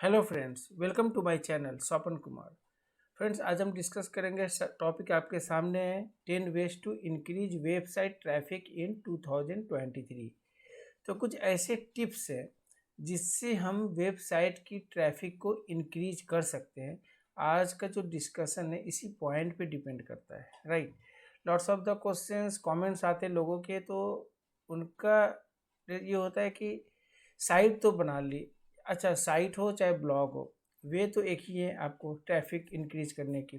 Hello friends, welcome to my channel Swapan Kumar. Friends, आज हम discuss करेंगे टॉपिक आपके सामने है 10 ways to increase website traffic in 2023। तो कुछ ऐसे टिप्स हैं जिससे हम वेबसाइट की ट्रैफिक को इंक्रीज कर सकते हैं। आज का जो डिस्कशन है इसी पॉइंट पे डिपेंड करता है, right. Lots of the questions comments आते हैं लोगों के, तो उनका ये होता है कि साइट तो बना ली। अच्छा, साइट हो चाहे ब्लॉग हो, वे तो एक ही है आपको ट्रैफिक इंक्रीज करने की,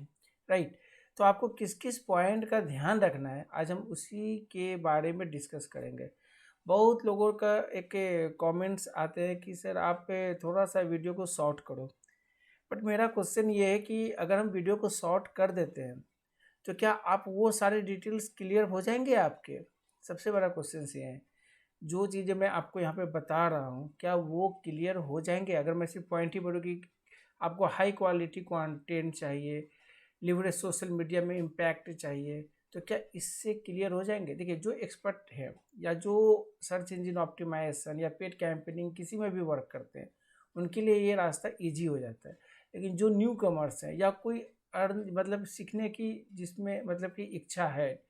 राइट। तो आपको किस किस पॉइंट का ध्यान रखना है, आज हम उसी के बारे में डिस्कस करेंगे। बहुत लोगों का एक कमेंट्स आते हैं कि सर आप थोड़ा सा वीडियो को शॉर्ट करो। बट मेरा क्वेश्चन ये है कि अगर हम वीडियो को शॉर्ट कर देते हैं तो क्या आप वो सारे डिटेल्स क्लियर हो जाएंगे आपके? सबसे बड़ा क्वेश्चन ये है। जो चीज़ें मैं आपको यहाँ पे बता रहा हूँ क्या वो क्लियर हो जाएंगे? अगर मैं सिर्फ पॉइंट ही बोलूँ कि आपको हाई क्वालिटी कंटेंट चाहिए, लिवरेज सोशल मीडिया में इम्पैक्ट चाहिए, तो क्या इससे क्लियर हो जाएंगे? देखिए, जो एक्सपर्ट है या जो सर्च इंजन ऑप्टिमाइजेशन या पेड कैंपेनिंग किसी में भी वर्क करते हैं, उनके लिए ये रास्ता ईजी हो जाता है। लेकिन जो न्यू कमर्स हैं या कोई अर्न मतलब सीखने की जिसमें मतलब की इच्छा है,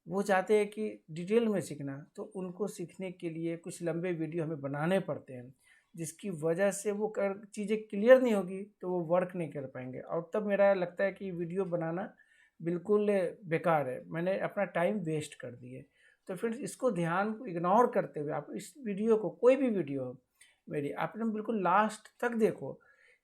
वो चाहते हैं कि डिटेल में सीखना, तो उनको सीखने के लिए कुछ लंबे वीडियो हमें बनाने पड़ते हैं, जिसकी वजह से वो कर चीज़ें क्लियर नहीं होगी तो वो वर्क नहीं कर पाएंगे, और तब मेरा लगता है कि वीडियो बनाना बिल्कुल बेकार है, मैंने अपना टाइम वेस्ट कर दिए। तो फिर इसको ध्यान को इग्नोर करते हुए आप इस वीडियो को, कोई भी वीडियो हो मेरी, आपने बिल्कुल लास्ट तक देखो।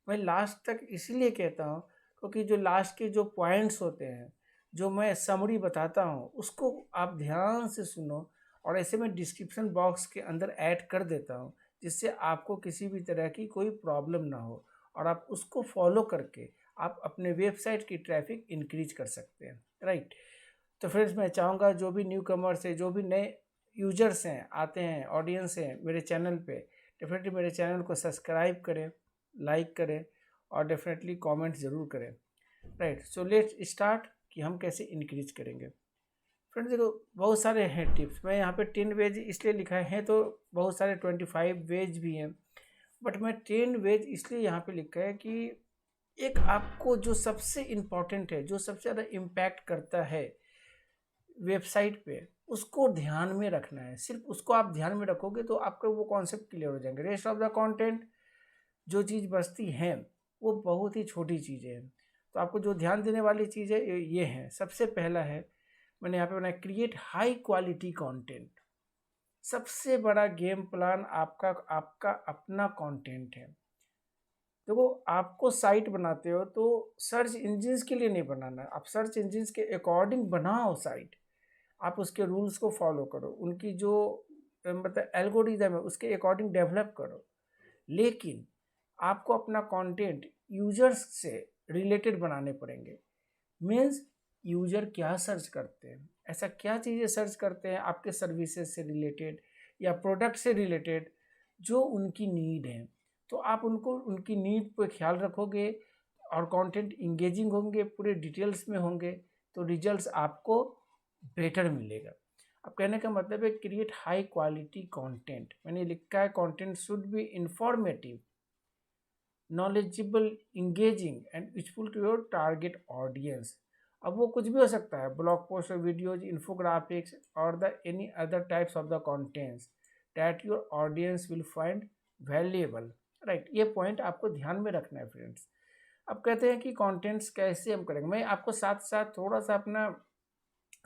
मैं लास्ट तक इसीलिए कहता हूँ क्योंकि जो लास्ट के जो पॉइंट्स होते हैं, जो मैं समरी बताता हूँ, उसको आप ध्यान से सुनो। और ऐसे में डिस्क्रिप्शन बॉक्स के अंदर ऐड कर देता हूँ, जिससे आपको किसी भी तरह की कोई प्रॉब्लम ना हो, और आप उसको फॉलो करके आप अपने वेबसाइट की ट्रैफिक इंक्रीज कर सकते हैं, राइट। तो फ्रेंड्स, मैं चाहूँगा जो भी न्यू कमर्स है, जो भी नए यूजर्स हैं, आते हैं, ऑडियंस हैं मेरे चैनल पे, डेफिनेटली मेरे चैनल को सब्सक्राइब करें, लाइक करें, और डेफिनेटली कमेंट ज़रूर करें, राइट। सो लेट्स स्टार्ट कि हम कैसे इंक्रीज करेंगे। फ्रेंड्स देखो, बहुत सारे हैं टिप्स। मैं यहाँ पे 10 वेज इसलिए लिखा है, तो बहुत सारे 25 वेज भी हैं, बट मैं 10 वेज इसलिए यहाँ पे लिखा है कि एक आपको जो सबसे इम्पॉर्टेंट है, जो सबसे ज़्यादा इम्पैक्ट करता है वेबसाइट पे, उसको ध्यान में रखना है। सिर्फ उसको आप ध्यान में रखोगे तो आपका वो कॉन्सेप्ट क्लियर हो जाएंगे। रेस्ट ऑफ द कंटेंट जो चीज़ बचती हैं वो बहुत ही छोटी चीज़ें हैं। तो आपको जो ध्यान देने वाली चीज़ है ये है। सबसे पहला है, मैंने यहाँ पे बनाया, क्रिएट हाई क्वालिटी कंटेंट। सबसे बड़ा गेम प्लान आपका आपका अपना कंटेंट है। देखो, आपको साइट बनाते हो तो सर्च इंजिन्स के लिए नहीं बनाना, आप सर्च इंजिन्स के अकॉर्डिंग बनाओ साइट। आप उसके रूल्स को फॉलो करो, उनकी जो मतलब एल्गोरिदम है उसके अकॉर्डिंग डेवलप करो। लेकिन आपको अपना कंटेंट यूजर्स से रिलेटेड बनाने पड़ेंगे। मीन्स यूजर क्या सर्च करते हैं, ऐसा क्या चीज़ें सर्च करते हैं आपके सर्विसेज से रिलेटेड या प्रोडक्ट से रिलेटेड जो उनकी नीड है। तो आप उनको उनकी नीड पर ख्याल रखोगे और कंटेंट इंगेजिंग होंगे, पूरे डिटेल्स में होंगे, तो रिजल्ट्स आपको बेटर मिलेगा। अब कहने का मतलब है क्रिएट हाई क्वालिटी कंटेंट। मैंने लिखा है content should be informative, knowledgeable, engaging and useful to your target audience. अब वो कुछ भी हो सकता है, ब्लॉग पोस्ट और वीडियोज, इन्फोग्राफिक्स और the any other types of the contents that your audience will find valuable, right. ये पॉइंट आपको ध्यान में रखना है फ्रेंड्स। अब कहते हैं कि कंटेंट्स कैसे हम करेंगे। मैं आपको साथ साथ थोड़ा सा अपना,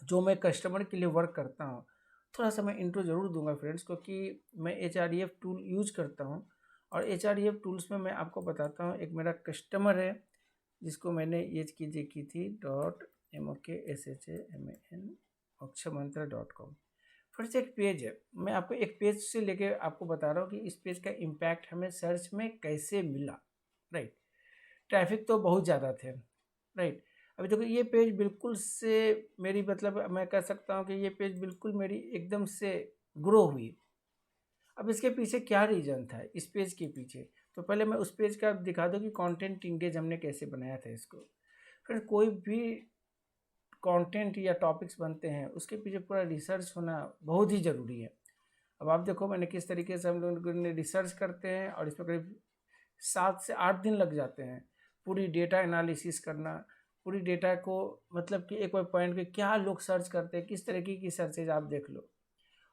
जो मैं कस्टमर के लिए वर्क करता हूँ, थोड़ा सा मैं इंट्रो ज़रूर दूंगा फ्रेंड्स, क्योंकि मैं HREF टूल यूज करता हूँ। और HREF टूल्स में मैं आपको बताता हूँ, एक मेरा कस्टमर है जिसको मैंने ये चीज़ें की थी .MOKSHAMAN अक्षमंत्र.com। फिर से एक पेज है, मैं आपको एक पेज से लेके आपको बता रहा हूँ कि इस पेज का इम्पैक्ट हमें सर्च में कैसे मिला, राइट। ट्रैफिक तो बहुत ज़्यादा थे, राइट। अभी देखो, ये पेज बिल्कुल से मेरी, मतलब मैं कह सकता हूँ कि ये पेज बिल्कुल मेरी एकदम से ग्रो हुई। अब इसके पीछे क्या रीज़न था इस पेज के पीछे, तो पहले मैं उस पेज का दिखा दूँ कि कंटेंट इंगेज हमने कैसे बनाया था इसको। फिर कोई भी कंटेंट या टॉपिक्स बनते हैं उसके पीछे पूरा रिसर्च होना बहुत ही ज़रूरी है। अब आप देखो मैंने किस तरीके से हम लोगों ने रिसर्च करते हैं, और इस पर करीब 7 से 8 दिन लग जाते हैं पूरी डेटा एनालिसिस करना, पूरी डेटा को मतलब कि एक बार पॉइंट पे क्या लोग सर्च करते हैं, किस तरीके की सर्चेज आप देख लो,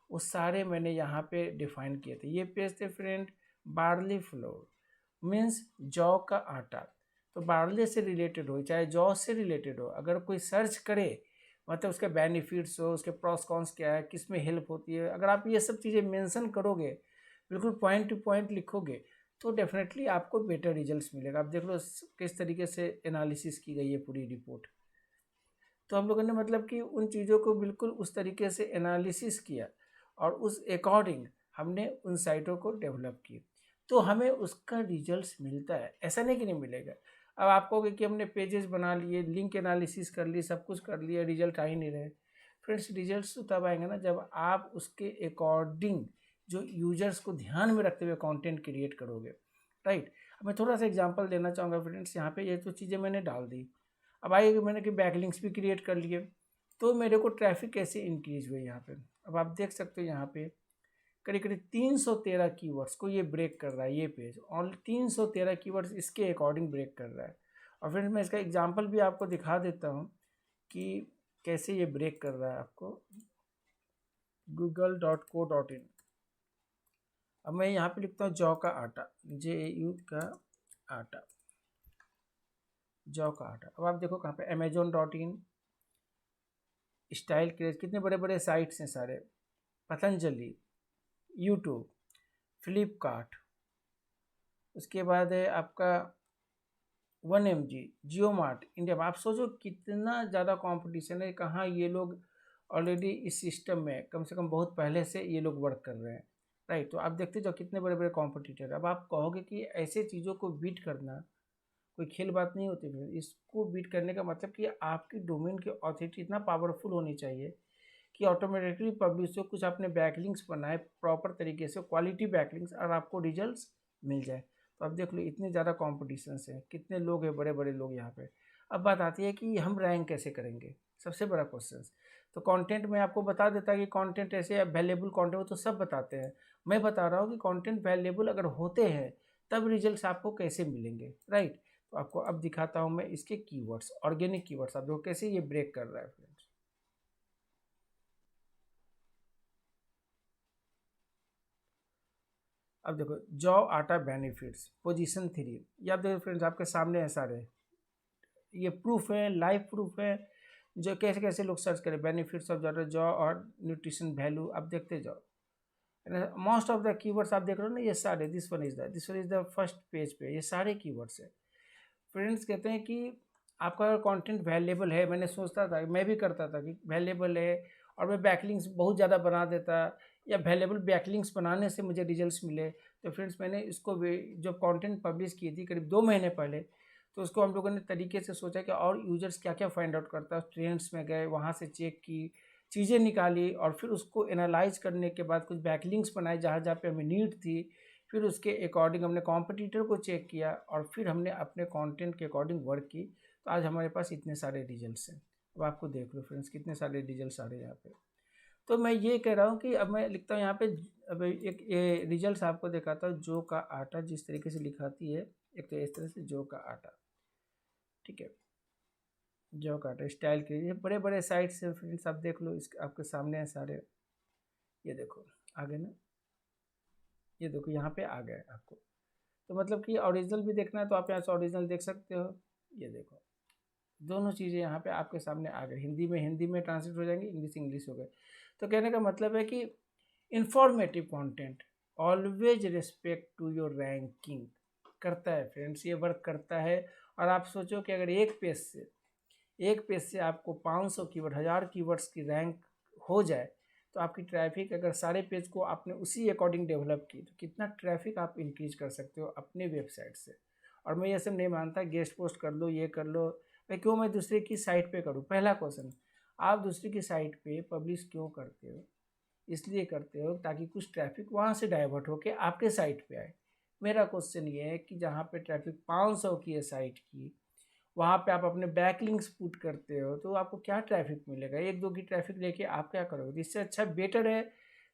वो सारे मैंने यहाँ पे डिफाइन किए थे। ये पेज थे फ्रेंड बार्ली फ्लोर मीन्स जौ का आटा। तो बार्ली से रिलेटेड हो चाहे जौ से रिलेटेड हो, अगर कोई सर्च करे मतलब उसके बेनिफिट्स हो, उसके प्रॉस कॉन्स क्या है, किस में हेल्प होती है, अगर आप ये सब चीज़ें मेंशन करोगे, बिल्कुल पॉइंट टू पॉइंट लिखोगे, तो डेफिनेटली आपको बेटर रिजल्ट्स मिलेगा। आप देख लो किस तरीके से एनालिसिस की गई है पूरी रिपोर्ट। तो हम लोगों ने मतलब कि उन चीज़ों को बिल्कुल उस तरीके से एनालिसिस किया और उस अकॉर्डिंग हमने उन साइटों को डेवलप की, तो हमें उसका रिजल्ट्स मिलता है। ऐसा नहीं कि नहीं मिलेगा। अब आप कहोगे कि हमने पेजेस बना लिए, लिंक एनालिसिस कर ली, सब कुछ कर लिया, रिजल्ट आ ही नहीं रहे। फ्रेंड्स रिजल्ट्स तो तब आएंगे ना जब आप उसके अकॉर्डिंग जो यूजर्स को ध्यान में रखते हुए कंटेंट क्रिएट करोगे, राइट। अब मैं थोड़ा सा एग्जांपल देना चाहूँगा फ्रेंड्स। यहाँ पे ये तो चीज़ें मैंने डाल दी। अब आइए मैंने कि बैकलिंक्स भी क्रिएट कर लिए, तो मेरे को ट्रैफिक कैसे इंक्रीज हुई यहाँ पे। अब आप देख सकते हो यहाँ पे करीब करीब 313 कीवर्ड्स को ये ब्रेक कर रहा है ये पेज, और 313 कीवर्ड्स इसके अकॉर्डिंग ब्रेक कर रहा है। और फिर मैं इसका एग्जांपल भी आपको दिखा देता हूँ कि कैसे ये ब्रेक कर रहा है आपको। google.co.in। अब मैं यहाँ पे लिखता हूँ जौ का आटा, JU का आटा, जौ का आटा। अब आप देखो कहाँ पे amazon.in, स्टाइल क्रेज, कितने बड़े बड़े साइट्स हैं सारे, पतंजलि, यूट्यूब, फ्लिपकार्ट, उसके बाद है आपका 1mg, जियो मार्ट, इंडिया। आप सोचो कितना ज़्यादा कंपटीशन है, कहाँ ये लोग ऑलरेडी इस सिस्टम में कम से कम बहुत पहले से ये लोग वर्क कर रहे हैं, राइट। तो आप देखते जाओ कितने बड़े बड़े कॉम्पिटिटर। अब आप कहोगे कि ऐसे चीज़ों को बीट करना कोई खेल बात नहीं होती। फिर इसको बीट करने का मतलब कि आपकी डोमेन की ऑथोरिटी इतना पावरफुल होनी चाहिए कि ऑटोमेटिकली पब्लिश हो, कुछ आपने बैकलिंक्स बनाए प्रॉपर तरीके से, क्वालिटी बैकलिंक्स, और आपको रिजल्ट्स मिल जाए। तो अब देख लो इतने ज़्यादा कॉम्पिटिशन्स हैं, कितने लोग हैं, बड़े बड़े लोग यहाँ पे। अब बात आती है कि हम रैंक कैसे करेंगे, सबसे बड़ा क्वेश्चन। तो कंटेंट में आपको बता देता है कि कंटेंट ऐसे अवेलेबल कंटेंट हो तो सब बताते हैं। मैं बता रहा हूँ कि कंटेंट वैल्यूएबल अगर होते हैं तब रिजल्ट्स आपको कैसे मिलेंगे, राइट। तो आपको अब दिखाता हूँ मैं इसके कीवर्ड्स, ऑर्गेनिक कीवर्ड्स। आप देखो कैसे ये ब्रेक कर रहा है फ्रेंड्स। अब देखो जौ आटा बेनिफिट्स पोजीशन 3, ये आप देखो फ्रेंड्स आपके सामने है सारे, ये प्रूफ है, लाइव प्रूफ है, जो कैसे कैसे लोग सर्च करें बेनिफिट्स ऑफ जौ और न्यूट्रिशन वैल्यू। आप देखते जाओ मोस्ट ऑफ द कीवर्ड्स आप देख रहे हो ना, ये सारे, this one is the first page पे ये सारे कीवर्ड्स है। फ्रेंड्स कहते हैं कि आपका कंटेंट वैल्यूएबल है। मैंने सोचता था, मैं भी करता था कि वैल्यूएबल है और मैं बैकलिंक्स बहुत ज़्यादा बना देता, या वैल्यूएबल बैकलिंक्स बनाने से मुझे रिजल्ट्स मिले। तो फ्रेंड्स मैंने इसको जब कंटेंट पब्लिश की थी करीब 2 महीने पहले, तो उसको हम लोगों ने तरीके से सोचा कि और यूजर्स क्या क्या फाइंड आउट करता है, ट्रेंड्स में गए, वहाँ से चेक की, चीज़ें निकाली, और फिर उसको एनालाइज करने के बाद कुछ बैकलिंक्स बनाए जहाँ जहाँ पे हमें नीड थी। फिर उसके अकॉर्डिंग हमने कॉम्पिटिटर को चेक किया और फिर हमने अपने कंटेंट के अकॉर्डिंग वर्क की। तो आज हमारे पास इतने सारे रिजल्ट्स हैं। अब आपको देख लो फ्रेंड्स कितने सारे रिजल्ट्स आ रहे हैं यहाँ पे। तो मैं ये कह रहा हूँ कि अब मैं लिखता हूँ यहाँ पे, अब एक ये रिजल्ट्स आपको दिखाता हूँ। जौ का आटा जिस तरीके से लिखाती है, एक तो इस तरह से जौ का आटा, ठीक है, जौ का आटा स्टाइल के, ये बड़े बड़े साइट्स हैं फ्रेंड्स। आप देख लो, इस आपके सामने हैं सारे, ये देखो आगे ना, ये देखो यहाँ पे आ गए आपको। तो मतलब कि ओरिजिनल भी देखना है तो आप यहाँ से ओरिजिनल देख सकते हो। ये देखो दोनों चीज़ें यहाँ पे आपके सामने आ गए, हिंदी में ट्रांसलेट हो जाएंगे, इंग्लिश हो गए। तो कहने का मतलब है कि informative content always respect to your ranking करता है फ्रेंड्स, ये वर्क करता है। और आप सोचो कि अगर एक पेज से आपको 500 कीवर्ड, 1000 कीवर्ड्स की रैंक हो जाए, तो आपकी ट्रैफिक अगर सारे पेज को आपने उसी अकॉर्डिंग डेवलप की, तो कितना ट्रैफिक आप इंक्रीज कर सकते हो अपने वेबसाइट से। और मैं ये सब नहीं मानता गेस्ट पोस्ट कर लो, ये कर लो, भाई क्यों मैं दूसरे की साइट पे करूँ। पहला क्वेश्चन, आप दूसरे की साइट पे पब्लिश क्यों करते हो? इसलिए करते हो ताकि कुछ ट्रैफिक वहाँ से डाइवर्ट होके आपके साइट पे आए। मेरा क्वेश्चन ये है कि जहाँ पे ट्रैफिक 500 की है साइट की, वहाँ पे आप अपने बैकलिंक्स पुट करते हो, तो आपको क्या ट्रैफिक मिलेगा? 1-2 की ट्रैफिक लेके आप क्या करोगे? इससे अच्छा बेटर है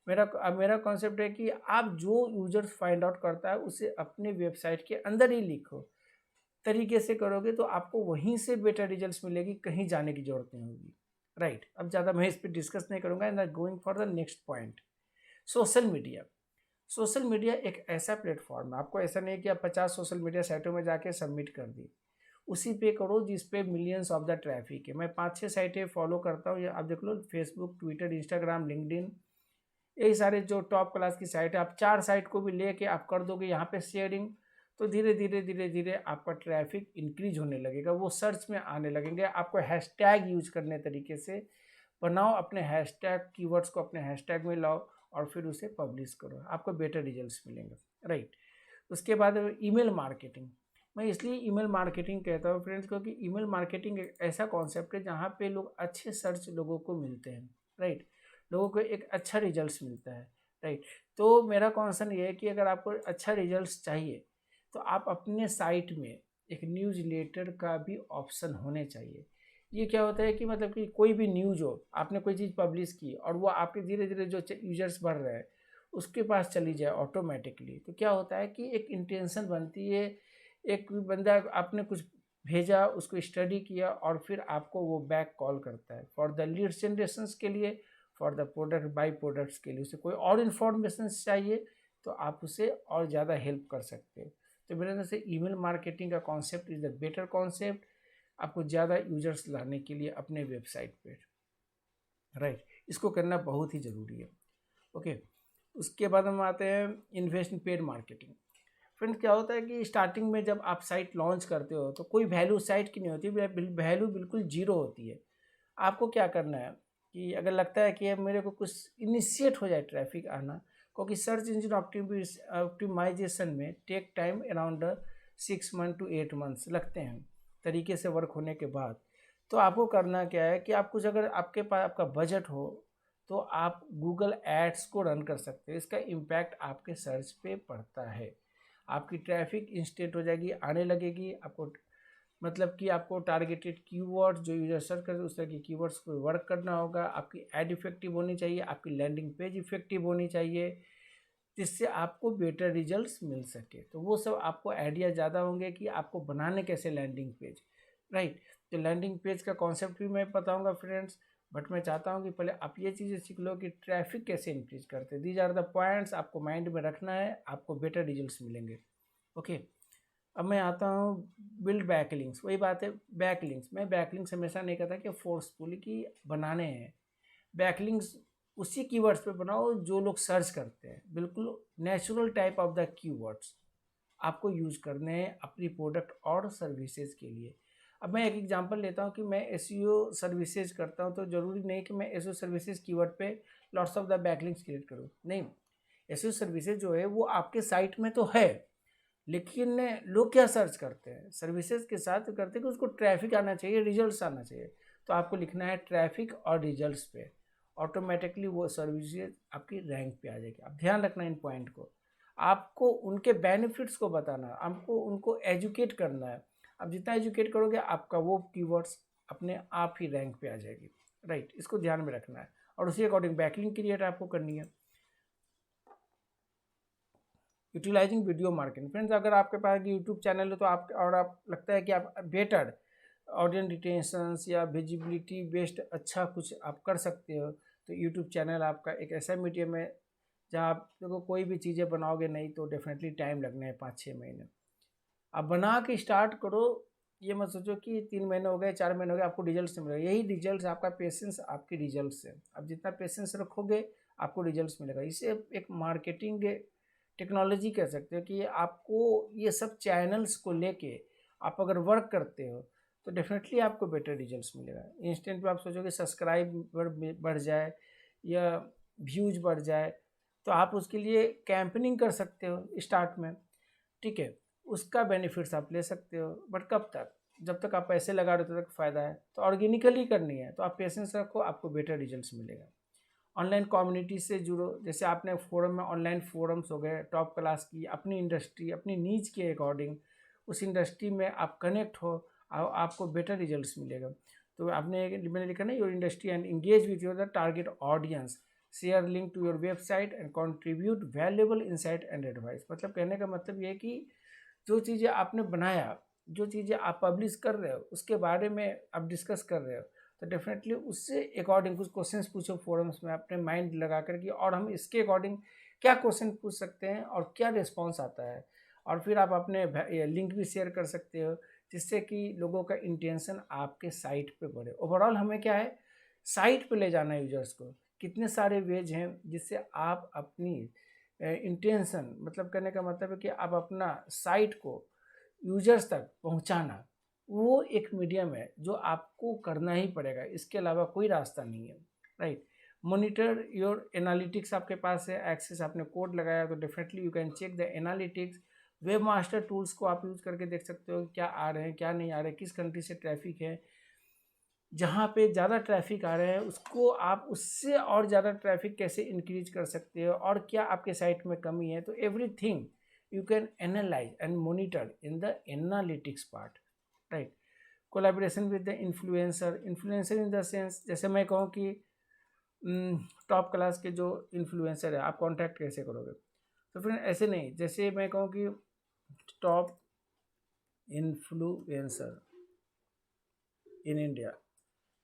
मेरा कॉन्सेप्ट है कि आप जो यूजर्स फाइंड आउट करता है उसे अपने वेबसाइट के अंदर ही लिखो। तरीके से करोगे तो आपको वहीं से बेटर रिजल्ट्स मिलेगी, कहीं जाने की जरूरत नहीं होगी। राइट, अब ज़्यादा मैं इस पर डिस्कस नहीं करूँगा and going for the next point. Social media. Social media एक ऐसा प्लेटफॉर्म है, आपको ऐसा नहीं है कि आप 50 सोशल मीडिया साइटों में जाके सबमिट कर दी, उसी पे करो जिस पे मिलियंस ऑफ द ट्रैफिक है। मैं 5-6 साइटें फॉलो करता हूँ, आप देख लो, फेसबुक, ट्विटर, इंस्टाग्राम, लिंक्डइन, यही सारे जो टॉप क्लास की साइट है। आप 4 साइट को भी लेके आप कर दोगे यहाँ पे शेयरिंग, तो धीरे धीरे धीरे धीरे आपका ट्रैफिक इंक्रीज होने लगेगा, वो सर्च में आने लगेंगे। आपको हैशटैग यूज करने तरीके से बनाओ, अपने हैशटैग कीवर्ड्स को अपने हैशटैग में लाओ और फिर उसे पब्लिश करो, आपको बेटर रिजल्ट्स मिलेंगे। राइट, उसके बाद ईमेल मार्केटिंग। मैं इसलिए ईमेल मार्केटिंग कहता हूँ फ्रेंड्स, क्योंकि ईमेल मार्केटिंग एक ऐसा कॉन्सेप्ट है जहाँ पे लोग अच्छे सर्च लोगों को मिलते हैं। राइट, लोगों को एक अच्छा रिजल्ट्स मिलता है। राइट, तो मेरा कॉन्सर्न ये है कि अगर आपको अच्छा रिजल्ट्स चाहिए तो आप अपने साइट में एक न्यूज़ लेटर का भी ऑप्शन होने चाहिए। ये क्या होता है कि मतलब कि कोई भी न्यूज़ हो, आपने कोई चीज़ पब्लिश की और वो आपके धीरे धीरे जो यूजर्स बढ़ रहे हैं उसके पास चली जाए ऑटोमेटिकली, तो क्या होता है कि एक इंटेंशन बनती है। एक बंदा, आपने कुछ भेजा, उसको स्टडी किया और फिर आपको वो बैक कॉल करता है फॉर द लीड जनरेशन के लिए, for the product by products के लिए। उसे कोई और इन्फॉर्मेशन चाहिए तो आप उसे और ज़्यादा हेल्प कर सकते हो। तो मेरे नज़र से ईमेल मार्केटिंग का concept is the better concept, आपको ज़्यादा यूजर्स लाने के लिए अपने वेबसाइट पे। राइट, इसको करना बहुत ही ज़रूरी है। ओके, उसके बाद हम आते हैं invest in paid marketing. Friends, क्या होता है कि स्टार्टिंग में जब आप साइट लॉन्च करते हो तो कोई वैल्यू साइट की नहीं होती, वैल्यू बिल्कुल जीरो होती है। आपको क्या करना है कि अगर लगता है कि अब मेरे को कुछ इनिशिएट हो जाए ट्रैफिक आना, क्योंकि सर्च इंजन ऑप्टिमाइजेशन में take time around 6 month to 8 months लगते हैं तरीके से वर्क होने के बाद। तो आपको करना क्या है कि आप कुछ, अगर आपके पास आपका बजट हो तो आप गूगल एड्स को रन कर सकते हैं। इसका इम्पैक्ट आपके सर्च पे पड़ता है, आपकी ट्रैफिक इंस्टेंट हो जाएगी, आने लगेगी। आपको मतलब कि आपको टारगेटेड कीवर्ड्स जो यूजर सर्च करते हैं उस तरह की कीवर्ड्स को वर्क करना होगा। आपकी एड इफेक्टिव होनी चाहिए, आपकी लैंडिंग पेज इफेक्टिव होनी चाहिए, जिससे आपको बेटर रिजल्ट्स मिल सके। तो वो सब आपको आइडिया ज़्यादा होंगे कि आपको बनाने कैसे लैंडिंग पेज। राइट, तो लैंडिंग पेज का कॉन्सेप्ट भी मैं बताऊंगा फ्रेंड्स, बट मैं चाहता हूं कि पहले आप ये चीज़ें सीख लो कि ट्रैफिक कैसे इंक्रीज करते हैं। दीज आर द पॉइंट्स आपको माइंड में रखना है, आपको बेटर रिजल्ट्स मिलेंगे। ओके, अब मैं आता हूँ बिल्ड बैकलिंक्स। वही बात है, बैकलिंक्स, मैं बैकलिंक्स हमेशा नहीं कहता कि फोर्सफुली कि बनाने हैं। बैकलिंक्स उसी कीवर्ड्स पे बनाओ जो लोग सर्च करते हैं, बिल्कुल natural type of the keywords आपको यूज करने हैं अपनी प्रोडक्ट और सर्विसेज के लिए। अब मैं एक एग्जांपल लेता हूँ कि मैं एसईओ सर्विसेज करता हूँ, तो ज़रूरी नहीं कि मैं एसईओ सर्विसेज कीवर्ड पे lots of the backlinks create करूँ। नहीं, एसईओ सर्विसेज जो है वो आपके साइट में तो है, लेकिन लोग क्या सर्च करते हैं, सर्विसेज के साथ करते हैं कि उसको ट्रैफिक आना चाहिए, रिजल्ट्स आना चाहिए। तो आपको लिखना है ट्रैफिक और रिजल्ट्स पे, ऑटोमेटिकली वो सर्विसेज आपकी रैंक पे आ जाएगी। आप ध्यान रखना इन पॉइंट को, आपको उनके बेनिफिट्स को बताना, आपको उनको एजुकेट करना है। आप जितना एजुकेट करोगे आपका वो कीवर्ड्स अपने आप ही रैंक पे आ जाएगी। राइट, इसको ध्यान में रखना है और उसी अकॉर्डिंग बैकलिंक क्रिएट आपको करनी है। Utilising video marketing. फ्रेंड्स, अगर आपके पास यूट्यूब चैनल है तो आप, और आप लगता है कि आप बेटर ऑडियंस रिटेंशंस या विजिबिलिटी बेस्ड अच्छा कुछ आप कर सकते हो, तो यूट्यूब चैनल आपका एक ऐसा मीडियम है जहाँ आप देखो कोई भी चीज़ें बनाओगे नहीं तो डेफिनेटली टाइम लगने है 5-6 महीने। आप बना के स्टार्ट करो, ये मत सोचो कि 3 महीने हो गए 4 महीने हो गए आपको रिजल्ट नहीं मिलेगा। यही रिजल्ट आपका पेशेंस, आपके रिजल्ट है। आप जितना पेशेंस रखोगे आपको रिजल्ट मिलेगा। इसे एक मार्केटिंग टेक्नोलॉजी कह सकते हो कि आपको ये सब चैनल्स को लेके आप अगर वर्क करते हो तो डेफिनेटली आपको बेटर रिजल्ट्स मिलेगा। इंस्टेंट पे आप सोचोगे सब्सक्राइब बढ़ जाए या व्यूज बढ़ जाए, तो आप उसके लिए कैंपेनिंग कर सकते हो स्टार्ट में, ठीक है, उसका बेनिफिट्स आप ले सकते हो। बट कब तक, जब तक आप पैसे लगा रहे हो तब तक फ़ायदा है। तो ऑर्गेनिकली करनी है तो आप पेशेंस रखो, आपको बेटर रिजल्ट्स मिलेगा। ऑनलाइन कम्युनिटी से जुड़ो, जैसे आपने फोरम में, ऑनलाइन फोरम्स हो गए टॉप क्लास की, अपनी इंडस्ट्री अपनी नीच के अकॉर्डिंग उस इंडस्ट्री में आप कनेक्ट हो, आपको बेटर रिजल्ट्स मिलेगा। तो आपने, मैंने लिखा ना, your industry and engage with your the target audience. Share link to your website and contribute valuable insight and advice. मतलब कहने का मतलब ये है कि जो चीज़ें आपने बनाया, जो चीज़ें आप पब्लिश कर रहे हो, उसके बारे में आप डिस्कस कर रहे हो, तो डेफिनेटली उससे अकॉर्डिंग कुछ क्वेश्चंस पूछो फोरम्स में अपने माइंड लगा करके, और हम इसके अकॉर्डिंग क्या क्वेश्चन पूछ सकते हैं और क्या रिस्पॉन्स आता है। और फिर आप अपने लिंक भी शेयर कर सकते हो, जिससे कि लोगों का इंटेंशन आपके साइट पे बढ़े। ओवरऑल हमें क्या है, साइट पे ले जाना है यूजर्स को। कितने सारे वेज हैं जिससे आप अपनी इंटेंशन, मतलब करने का मतलब है कि आप अपना साइट को यूजर्स तक पहुंचाना, वो एक मीडियम है जो आपको करना ही पड़ेगा, इसके अलावा कोई रास्ता नहीं है, राइट। मॉनिटर योर एनालिटिक्स आपके पास है, एक्सेस आपने कोड लगाया तो definitely you can check the analytics. Web master tools को आप यूज़ करके देख सकते हो क्या आ रहे हैं क्या नहीं आ रहे, किस कंट्री से ट्रैफिक है। जहाँ पे ज़्यादा ट्रैफिक आ रहे हैं उसको आप उससे और ज़्यादा ट्रैफिक कैसे इंक्रीज कर सकते हो, और क्या आपके साइट में कमी है। तो everything you can analyse and monitor in the analytics part, right. Collaboration with the influencer, influencer in the sense, जैसे मैं कहूँ कि टॉप क्लास के जो इन्फ्लुएंसर है आप कांटेक्ट कैसे करोगे, तो फिर ऐसे नहीं, जैसे मैं कहूँ कि टॉप इन्फ्लुएंसर इन इंडिया,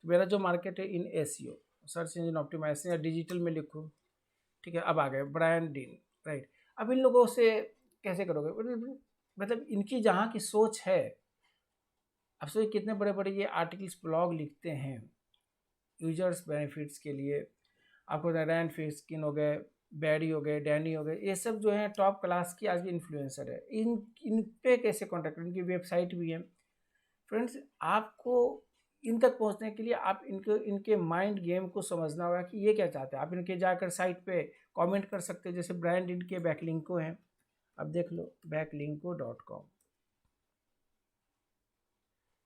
मेरा जो मार्केट है in SEO, search engine optimization या डिजिटल में लिखूँ, ठीक है। अब आ गए ब्रायन डीन, राइट। अब इन लोगों से कैसे करोगे, मतलब इनकी जहाँ की सोच है, अब सोचिए कितने बड़े बड़े ये आर्टिकल्स ब्लॉग लिखते हैं यूजर्स बेनिफिट्स के लिए। आपको रैन फिस्किन हो गए, बैडी हो गए, डैनी हो गए, ये सब जो है टॉप क्लास की आज की इन्फ्लुएंसर है। इन पे कैसे कॉन्टैक्ट, इनकी वेबसाइट भी है फ्रेंड्स। आपको इन तक पहुंचने के लिए आप इनके माइंड गेम को समझना होगा कि ये क्या चाहते हैं। आप इनके जाकर साइट पे कमेंट कर सकते हो, जैसे ब्रांड इनके बैकलिंको हैं, अब देख लो backlinko.com,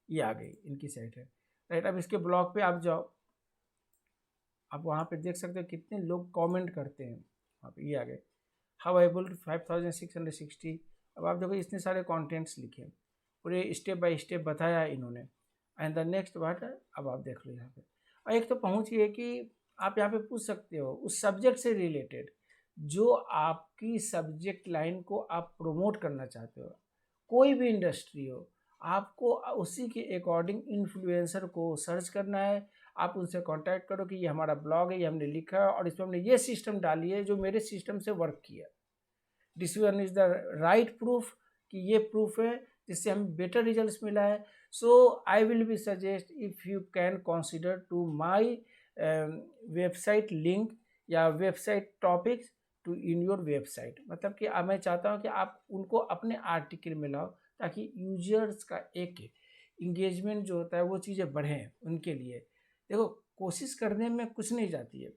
ये आ गई इनकी साइट है, राइट। अब इसके ब्लॉग पे आप जाओ, आप वहाँ पे देख सकते हो कितने लोग कमेंट करते हैं वहाँ पे, ये आ गए हाउ आई बिल्ड 5660। अब आप देखो इतने सारे कंटेंट्स लिखे, पूरे स्टेप बाय स्टेप बताया इन्होंने। एंड द नेक्स्ट वर्ड, अब आप देख लो यहाँ पे, और एक तो पहुँच ये कि आप यहाँ पे पूछ सकते हो उस सब्जेक्ट से रिलेटेड जो आपकी सब्जेक्ट लाइन को आप प्रमोट करना चाहते हो। कोई भी इंडस्ट्री हो, आपको उसी के अकॉर्डिंग इन्फ्लुएंसर को सर्च करना है। आप उनसे कांटेक्ट करो कि ये हमारा ब्लॉग है, ये हमने लिखा है और इसमें हमने ये सिस्टम डाली है जो मेरे सिस्टम से वर्क किया। This one is the right proof, कि ये प्रूफ है जिससे हमें बेटर रिजल्ट्स मिला है। So I will be suggest if you can consider to my website link या website topics to in your website. मतलब कि मैं चाहता हूँ कि आप उनको अपने आर्टिकल में लाओ, ताकि यूजर्स का एक इंगेजमेंट जो होता है वो चीज़ें बढ़ें उनके लिए। देखो कोशिश करने में कुछ नहीं जाती है,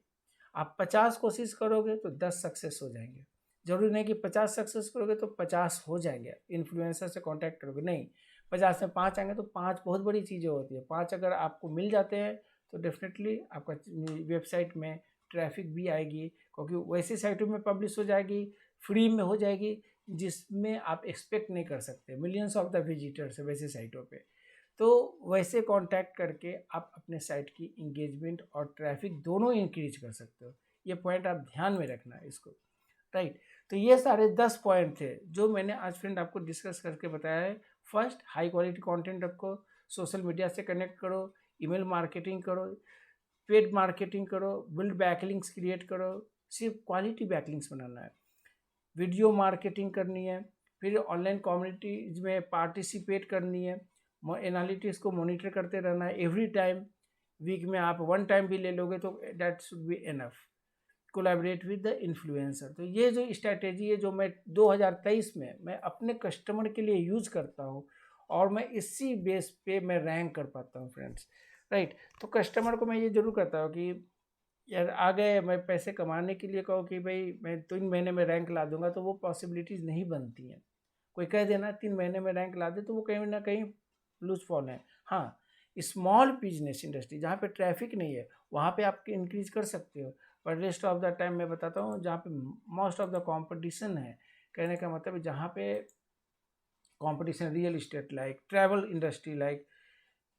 आप 50 कोशिश करोगे तो 10 सक्सेस हो जाएंगे। जरूरी नहीं कि 50 सक्सेस करोगे तो 50 हो जाएंगे, इन्फ्लुएंसर से कांटेक्ट करोगे नहीं, 50 में 5 आएंगे तो 5 बहुत बड़ी चीज़ें होती है। 5 अगर आपको मिल जाते हैं तो डेफिनेटली आपका वेबसाइट में ट्रैफिक भी आएगी, क्योंकि वैसी साइटों में पब्लिश हो जाएगी, फ्री में हो जाएगी, जिसमें आप एक्सपेक्ट नहीं कर सकते मिलियंस ऑफ द विजिटर्स है वैसे साइटों पे। तो वैसे कांटेक्ट करके आप अपने साइट की इंगेजमेंट और ट्रैफिक दोनों इंक्रीज कर सकते हो। ये पॉइंट आप ध्यान में रखना है इसको, राइट। तो ये सारे 10 पॉइंट थे जो मैंने आज फ्रेंड आपको डिस्कस करके बताया है। फर्स्ट, हाई क्वालिटी कंटेंट रखो, सोशल मीडिया से कनेक्ट करो, ईमेल मार्केटिंग करो, पेड मार्केटिंग करो, बिल्ड बैकलिंक्स क्रिएट करो, सिर्फ क्वालिटी बैकलिंक्स बनाना है, वीडियो मार्केटिंग करनी है, फिर ऑनलाइन कम्युनिटीज में पार्टिसिपेट करनी है, एनालिटिक्स को मॉनिटर करते रहना है एवरी टाइम। वीक में आप 1 टाइम भी ले लोगे तो that should be enough. Collaborate with the influencer, तो ये जो स्ट्रैटेजी है जो मैं 2023 में मैं अपने कस्टमर के लिए यूज करता हूँ, और मैं इसी बेस पे मैं रैंक कर पाता हूँ फ्रेंड्स, राइट। तो कस्टमर को मैं ये जरूर करता हूँ कि यार आ गए, मैं पैसे कमाने के लिए कहो कि भाई मैं 3 महीने में रैंक ला दूंगा, तो वो पॉसिबिलिटीज़ नहीं बनती हैं। कोई कह देना 3 महीने में रैंक ला दे तो वो कहीं ना कहीं लूज फॉल है। हाँ, स्मॉल बिजनेस इंडस्ट्री जहाँ पे ट्रैफिक नहीं है वहाँ पे आप इंक्रीज कर सकते हो, पर रेस्ट ऑफ द टाइम मैं बताता हूँ जहाँ पे मोस्ट ऑफ द कंपटीशन है, कहने का मतलब जहाँ पे competition real estate like, travel industry like,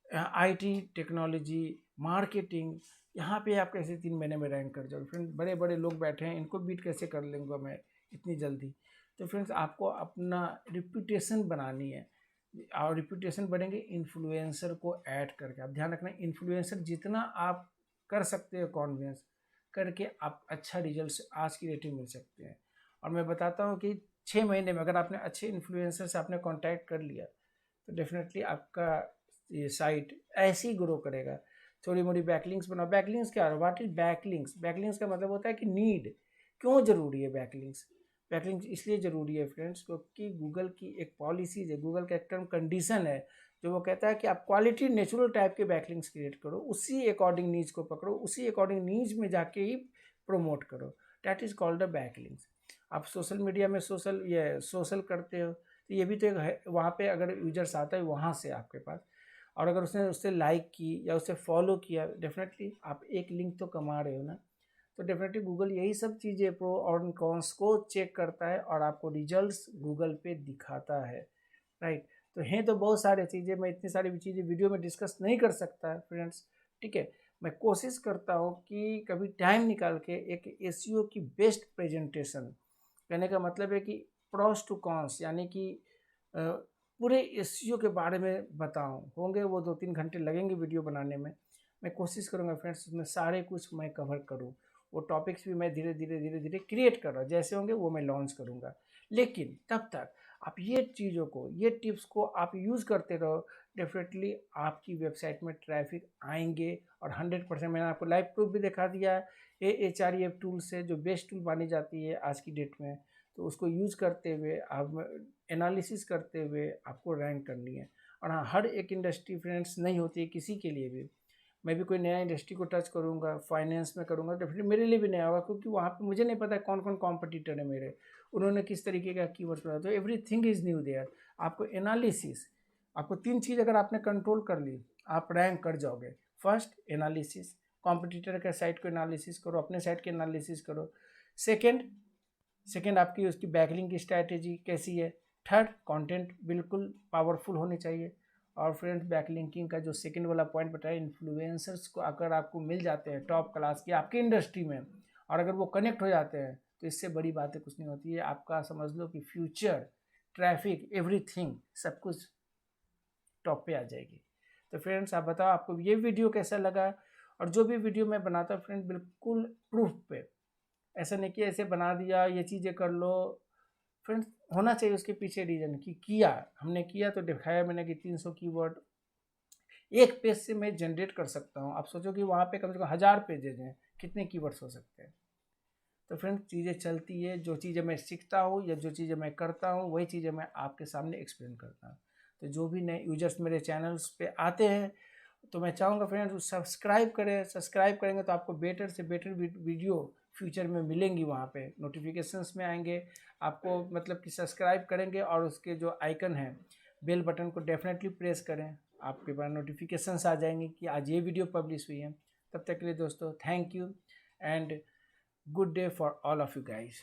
IT technology, marketing, यहाँ पे आप कैसे 3 महीने में रैंक कर जाओगे। फ्रेंड्स बड़े बड़े लोग बैठे हैं, इनको बीट कैसे कर लेंगे मैं इतनी जल्दी। तो फ्रेंड्स आपको अपना रिप्यूटेशन बनानी है, और रिप्यूटेशन बनेंगे इन्फ्लुएंसर को ऐड करके। आप ध्यान रखना, इन्फ्लुएंसर जितना आप कर सकते हो कॉन्वेंस करके, आप अच्छा रिजल्ट आज की डेट में मिल सकते हैं। और मैं बताता हूँ कि 6 महीने में अगर आपने अच्छे इन्फ्लुएंसर से आपने कॉन्टैक्ट कर लिया तो डेफिनेटली आपका ये साइट ऐसे ही ग्रो करेगा। थोड़ी मोड़ी बैकलिंक्स बनाओ। बैकलिंक्स क्या है, व्हाट इज बैकलिंक्स? बैकलिंक्स का मतलब होता है कि नीड। क्यों ज़रूरी है बैकलिंक्स? बैकलिंक्स इसलिए ज़रूरी है फ्रेंड्स क्योंकि गूगल की एक पॉलिसीज है, गूगल का एक टर्म कंडीशन है जो वो कहता है कि आप क्वालिटी नेचुरल टाइप के बैकलिंक्स क्रिएट करो, उसी अकॉर्डिंग नीज को पकड़ो, उसी अकॉर्डिंग नीज में जाके ही प्रमोट करो। That is called a backlinks. आप सोशल मीडिया में सोशल करते हो तो ये भी तो एक है, वहाँ पे अगर यूजर्स आता है वहाँ से आपके पास, और अगर उसने उससे लाइक की या उसे फॉलो किया, डेफिनेटली आप एक लिंक तो कमा रहे हो ना। तो डेफिनेटली गूगल यही सब चीज़ें प्रो और कॉन्स को चेक करता है और आपको रिजल्ट्स गूगल पे दिखाता है, राइट। तो हैं तो बहुत सारी चीज़ें, मैं इतनी सारी चीज़ें वीडियो में डिस्कस नहीं कर सकता फ्रेंड्स, ठीक है। मैं कोशिश करता हूँ कि कभी टाइम निकाल के एक एसईओ की बेस्ट प्रेजेंटेशन, कहने का मतलब है कि प्रॉस टू कॉन्स, यानी कि पूरे एसईओ के बारे में बताऊं। होंगे वो 2-3 घंटे लगेंगे वीडियो बनाने में। मैं कोशिश करूंगा फ्रेंड्स उसमें सारे कुछ मैं कवर करूं। वो टॉपिक्स भी मैं धीरे धीरे क्रिएट कर रहा हूँ, जैसे होंगे वो मैं लॉन्च करूंगा। लेकिन तब तक आप ये चीज़ों को, ये टिप्स को आप यूज़ करते रहो, डेफिनेटली आपकी वेबसाइट में ट्रैफिक आएंगे। और 100% मैंने आपको लाइव प्रूफ भी दिखा दिया है। ये HREF टूल से जो बेस्ट टूल मानी जाती है आज की डेट में, तो उसको यूज़ करते हुए आप एनालिसिस करते हुए आपको रैंक करनी है। और हाँ, हर एक इंडस्ट्री फ्रेंड्स नहीं होती है किसी के लिए भी। मैं भी कोई नया इंडस्ट्री को टच करूँगा, फाइनेंस में करूँगा, डेफिनेटली मेरे लिए भी नया होगा, क्योंकि वहाँ पे मुझे नहीं पता कौन कौन कॉम्पिटिटर है मेरे, उन्होंने किस तरीके का कीवर्ड्स बनाया। तो एवरीथिंग इज़ न्यू देयर। आपको एनालिसिस, आपको 3 चीज़ अगर आपने कंट्रोल कर ली, आप रैंक कर जाओगे। फर्स्ट एनालिसिस, कॉम्पिटिटर के साइट को एनालिसिस करो, अपने साइट के एनालिसिस करो। सेकेंड आपकी उसकी बैकलिंक की स्ट्रैटेजी कैसी है। थर्ड, कंटेंट बिल्कुल पावरफुल होनी चाहिए। और फ्रेंड्स बैकलिंकिंग का जो सेकंड वाला पॉइंट बताया, इन्फ्लुएंसर्स को अगर आपको मिल जाते हैं टॉप क्लास के आपके इंडस्ट्री में, और अगर वो कनेक्ट हो जाते हैं, तो इससे बड़ी बातें कुछ नहीं होती है। आपका समझ लो कि फ्यूचर, ट्रैफिक, एवरीथिंग, सब कुछ टॉप पे आ जाएगी। तो फ्रेंड्स आप बताओ आपको ये वीडियो कैसा लगा। और जो भी वीडियो मैं बनाता हूँ फ्रेंड, बिल्कुल प्रूफ पे, ऐसा नहीं कि ऐसे बना दिया ये चीज़ें कर लो। फ्रेंड्स होना चाहिए उसके पीछे रीजन कि किया, हमने किया तो दिखाया मैंने कि 300 कीवर्ड एक पेज से मैं जनरेट कर सकता हूँ। आप सोचो कि वहाँ पे कम से कम 1000 पेजेज हैं, कितने कीवर्ड्स हो सकते हैं। तो फ्रेंड्स चीज़ें चलती है, जो चीज़ें मैं सीखता हूँ या जो चीज़ें मैं करता हूँ वही चीज़ें मैं आपके सामने एक्सप्लेन करता हूँ। तो जो भी नए यूजर्स मेरे चैनल्स पे आते हैं, तो मैं चाहूँगा फ्रेंड्स सब्सक्राइब करें। सब्सक्राइब करेंगे तो आपको बेटर से बेटर वीडियो फ्यूचर में मिलेंगी, वहाँ पे नोटिफिकेशंस में आएंगे आपको। मतलब कि सब्सक्राइब करेंगे और उसके जो आइकन है बेल बटन को डेफिनेटली प्रेस करें, आपके पास नोटिफिकेशंस आ जाएंगे कि आज ये वीडियो पब्लिश हुई है। तब तक के लिए दोस्तों thank you and good day for all of you guys.